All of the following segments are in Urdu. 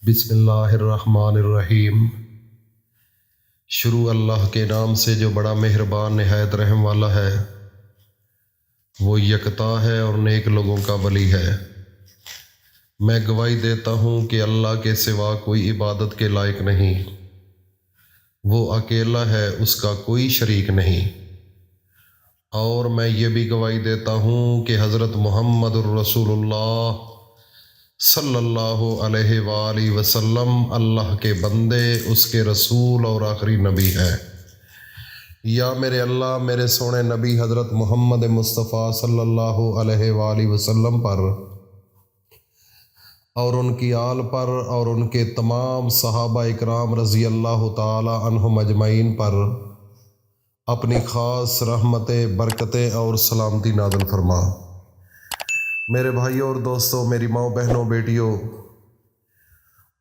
بسم اللہ الرحمن الرحیم۔ شروع اللہ کے نام سے جو بڑا مہربان نہایت رحم والا ہے۔ وہ یکتا ہے اور نیک لوگوں کا ولی ہے۔ میں گواہی دیتا ہوں کہ اللہ کے سوا کوئی عبادت کے لائق نہیں۔ وہ اکیلا ہے، اس کا کوئی شریک نہیں۔ اور میں یہ بھی گواہی دیتا ہوں کہ حضرت محمد الرسول اللہ صلی اللہ علیہ وآلہ وسلم اللہ کے بندے، اس کے رسول اور آخری نبی ہے۔ یا میرے اللہ میرے سونے نبی حضرت محمد مصطفیٰ صلی اللہ علیہ وآلہ وسلم پر اور ان کی آل پر اور ان کے تمام صحابہ اکرام رضی اللہ تعالی عنہم اجمعین پر اپنی خاص رحمتیں، برکتیں اور سلامتی نازل فرما۔ میرے بھائیوں اور دوستوں، میری ماؤں، بہنوں، بیٹیوں،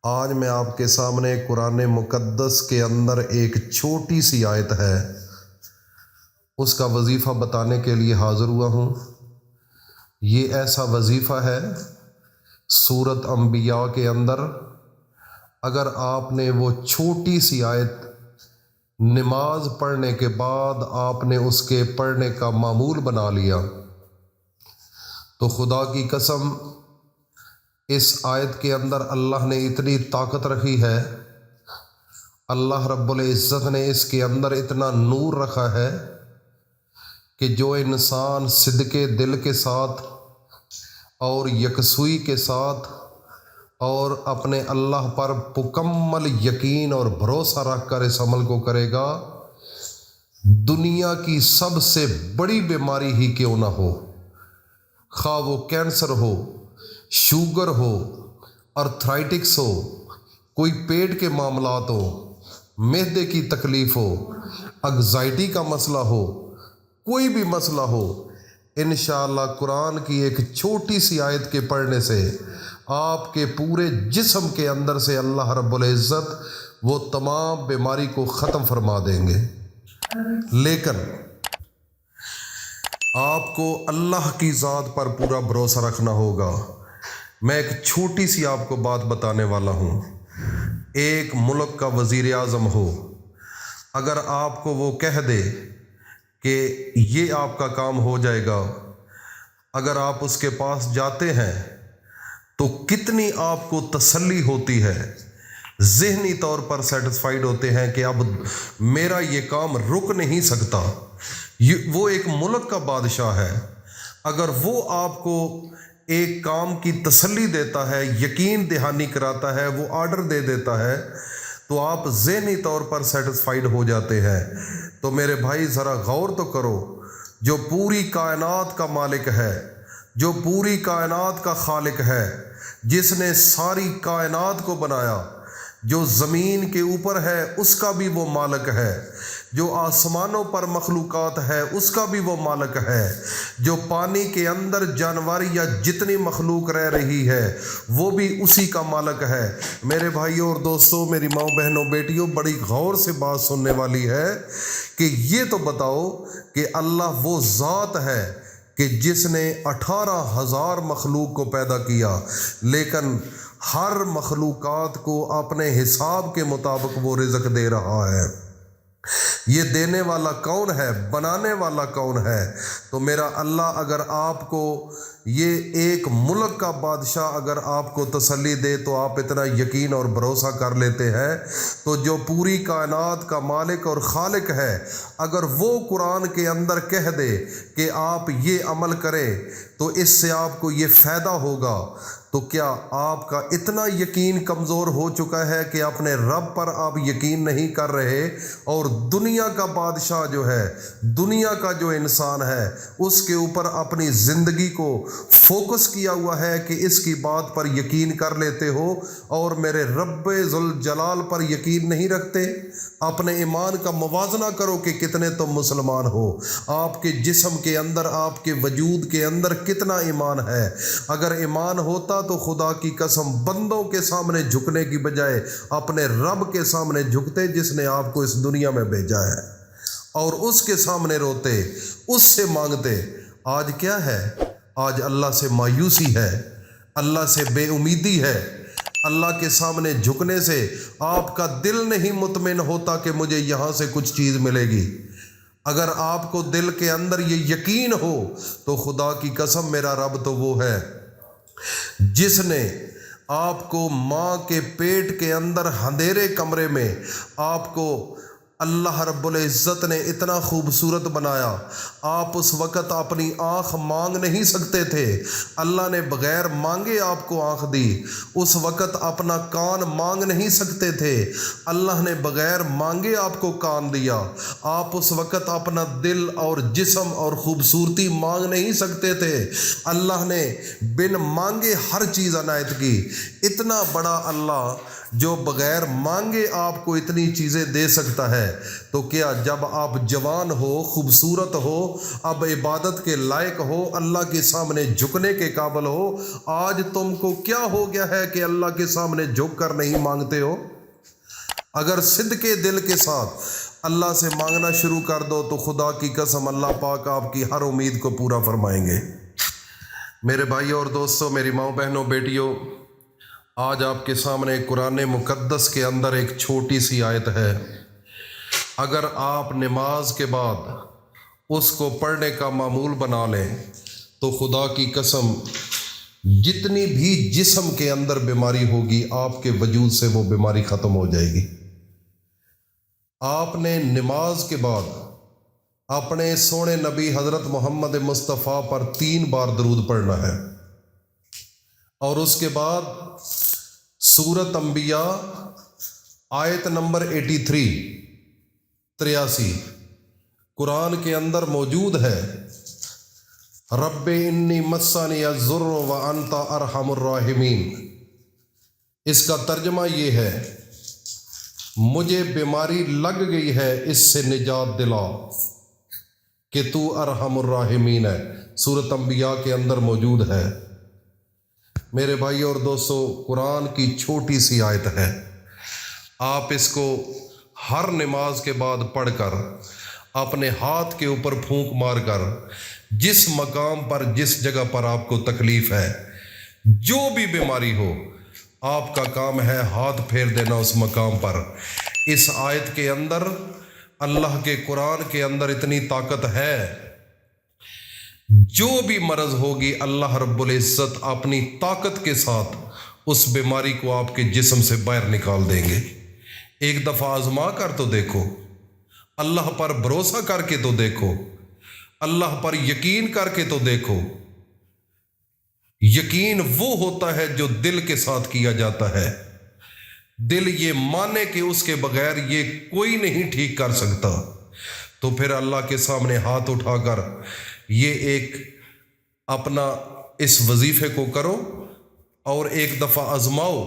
آج میں آپ کے سامنے قرآن مقدس کے اندر ایک چھوٹی سی آیت ہے، اس کا وظیفہ بتانے کے لیے حاضر ہوا ہوں۔ یہ ایسا وظیفہ ہے سورۃ انبیاء کے اندر، اگر آپ نے وہ چھوٹی سی آیت نماز پڑھنے کے بعد آپ نے اس کے پڑھنے کا معمول بنا لیا تو خدا کی قسم اس آیت کے اندر اللہ نے اتنی طاقت رکھی ہے، اللہ رب العزت نے اس کے اندر اتنا نور رکھا ہے کہ جو انسان صدقے دل کے ساتھ اور یکسوئی کے ساتھ اور اپنے اللہ پر مکمل یقین اور بھروسہ رکھ کر اس عمل کو کرے گا، دنیا کی سب سے بڑی بیماری ہی کیوں نہ ہو، خواہ وہ کینسر ہو، شوگر ہو، ارتھرائٹکس ہو، کوئی پیٹ کے معاملات ہو، معدے کی تکلیف ہو، انگزائٹی کا مسئلہ ہو، کوئی بھی مسئلہ ہو، انشاءاللہ قرآن کی ایک چھوٹی سی آیت کے پڑھنے سے آپ کے پورے جسم کے اندر سے اللہ رب العزت وہ تمام بیماری کو ختم فرما دیں گے۔ لیکن آپ کو اللہ کی ذات پر پورا بھروسہ رکھنا ہوگا۔ میں ایک چھوٹی سی آپ کو بات بتانے والا ہوں۔ ایک ملک کا وزیر اعظم ہو، اگر آپ کو وہ کہہ دے کہ یہ آپ کا کام ہو جائے گا، اگر آپ اس کے پاس جاتے ہیں تو کتنی آپ کو تسلی ہوتی ہے، ذہنی طور پر سیٹسفائیڈ ہوتے ہیں کہ اب میرا یہ کام رک نہیں سکتا۔ وہ ایک ملک کا بادشاہ ہے، اگر وہ آپ کو ایک کام کی تسلی دیتا ہے، یقین دہانی کراتا ہے، وہ آرڈر دے دیتا ہے تو آپ ذہنی طور پر سیٹسفائیڈ ہو جاتے ہیں۔ تو میرے بھائی ذرا غور تو کرو، جو پوری کائنات کا مالک ہے، جو پوری کائنات کا خالق ہے، جس نے ساری کائنات کو بنایا، جو زمین کے اوپر ہے اس کا بھی وہ مالک ہے، جو آسمانوں پر مخلوقات ہے اس کا بھی وہ مالک ہے، جو پانی کے اندر جانور یا جتنی مخلوق رہ رہی ہے وہ بھی اسی کا مالک ہے۔ میرے بھائیوں اور دوستوں، میری ماؤں، بہنوں، بیٹیوں، بڑی غور سے بات سننے والی ہے کہ یہ تو بتاؤ کہ اللہ وہ ذات ہے کہ جس نے 18,000 مخلوق کو پیدا کیا، لیکن ہر مخلوقات کو اپنے حساب کے مطابق وہ رزق دے رہا ہے۔ یہ دینے والا کون ہے؟ بنانے والا کون ہے؟ تو میرا اللہ اگر آپ کو یہ ایک ملک کا بادشاہ اگر آپ کو تسلی دے تو آپ اتنا یقین اور بھروسہ کر لیتے ہیں، تو جو پوری کائنات کا مالک اور خالق ہے اگر وہ قرآن کے اندر کہہ دے کہ آپ یہ عمل کریں تو اس سے آپ کو یہ فائدہ ہوگا، تو کیا آپ کا اتنا یقین کمزور ہو چکا ہے کہ اپنے رب پر آپ یقین نہیں کر رہے اور دنیا کا بادشاہ جو ہے، دنیا کا جو انسان ہے، اس کے اوپر اپنی زندگی کو فوکس کیا ہوا ہے کہ اس کی بات پر یقین کر لیتے ہو اور میرے رب ذوالجلال پر یقین نہیں رکھتے؟ اپنے ایمان کا موازنہ کرو کہ کتنے تم مسلمان ہو، آپ کے جسم کے اندر، آپ کے وجود کے اندر کتنا ایمان ہے۔ اگر ایمان ہوتا تو خدا کی قسم بندوں کے سامنے جھکنے کی بجائے اپنے رب کے سامنے جھکتے جس نے آپ کو اس دنیا میں بھیجا ہے، اور اس کے سامنے روتے، اس سے مانگتے۔ آج کیا ہے؟ آج اللہ سے مایوسی ہے، اللہ سے بے امیدی ہے، اللہ کے سامنے جھکنے سے آپ کا دل نہیں مطمئن ہوتا کہ مجھے یہاں سے کچھ چیز ملے گی۔ اگر آپ کو دل کے اندر یہ یقین ہو تو خدا کی قسم میرا رب تو وہ ہے جس نے آپ کو ماں کے پیٹ کے اندر اندھیرے کمرے میں آپ کو اللہ رب العزت نے اتنا خوبصورت بنایا، آپ اس وقت اپنی آنکھ مانگ نہیں سکتے تھے، اللہ نے بغیر مانگے آپ کو آنکھ دی۔ اس وقت اپنا کان مانگ نہیں سکتے تھے، اللہ نے بغیر مانگے آپ کو کان دیا۔ آپ اس وقت اپنا دل اور جسم اور خوبصورتی مانگ نہیں سکتے تھے، اللہ نے بن مانگے ہر چیز عنایت کی۔ اتنا بڑا اللہ جو بغیر مانگے آپ کو اتنی چیزیں دے سکتا ہے، تو کیا جب آپ جوان ہو، خوبصورت ہو، اب عبادت کے لائق ہو، اللہ کے سامنے جھکنے کے قابل ہو، آج تم کو کیا ہو گیا ہے کہ اللہ کے سامنے جھک کر نہیں مانگتے ہو؟ اگر صدق دل کے ساتھ اللہ سے مانگنا شروع کر دو تو خدا کی قسم اللہ پاک آپ کی ہر امید کو پورا فرمائیں گے۔ میرے بھائیوں اور دوستوں، میری ماؤں بہنوں بیٹیوں، آج آپ کے سامنے قرآن مقدس کے اندر ایک چھوٹی سی آیت ہے۔ اگر آپ نماز کے بعد اس کو پڑھنے کا معمول بنا لیں تو خدا کی قسم جتنی بھی جسم کے اندر بیماری ہوگی آپ کے وجود سے وہ بیماری ختم ہو جائے گی۔ آپ نے نماز کے بعد اپنے سونے نبی حضرت محمد مصطفیٰ پر 3 بار درود پڑھنا ہے، اور اس کے بعد سورۃ انبیاء آیت نمبر 83 قرآن کے اندر موجود ہے، رب انی مسنی الضر وانت ارحم الراحمین۔ اس کا ترجمہ یہ ہے، مجھے بیماری لگ گئی ہے، اس سے نجات دلا کہ تو ارحم الراحمین ہے۔ سورۃ انبیاء کے اندر موجود ہے۔ میرے بھائیوں اور دوستوں، قرآن کی چھوٹی سی آیت ہے، آپ اس کو ہر نماز کے بعد پڑھ کر اپنے ہاتھ کے اوپر پھونک مار کر جس مقام پر، جس جگہ پر آپ کو تکلیف ہے، جو بھی بیماری ہو، آپ کا کام ہے ہاتھ پھیر دینا اس مقام پر۔ اس آیت کے اندر، اللہ کے قرآن کے اندر اتنی طاقت ہے، جو بھی مرض ہوگی اللہ رب العزت اپنی طاقت کے ساتھ اس بیماری کو آپ کے جسم سے باہر نکال دیں گے۔ ایک دفعہ آزما کر تو دیکھو، اللہ پر بھروسہ کر کے تو دیکھو، اللہ پر یقین کر کے تو دیکھو۔ یقین وہ ہوتا ہے جو دل کے ساتھ کیا جاتا ہے۔ دل یہ مانے کہ اس کے بغیر یہ کوئی نہیں ٹھیک کر سکتا، تو پھر اللہ کے سامنے ہاتھ اٹھا کر یہ ایک اپنا اس وظیفے کو کرو اور ایک دفعہ آزماؤ،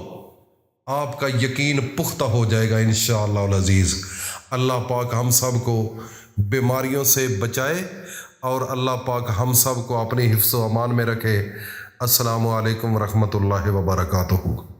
آپ کا یقین پختہ ہو جائے گا انشاءاللہ العزیز۔ اللہ پاک ہم سب کو بیماریوں سے بچائے اور اللہ پاک ہم سب کو اپنی حفظ و امان میں رکھے۔ السلام علیکم ورحمۃ اللہ وبرکاتہ۔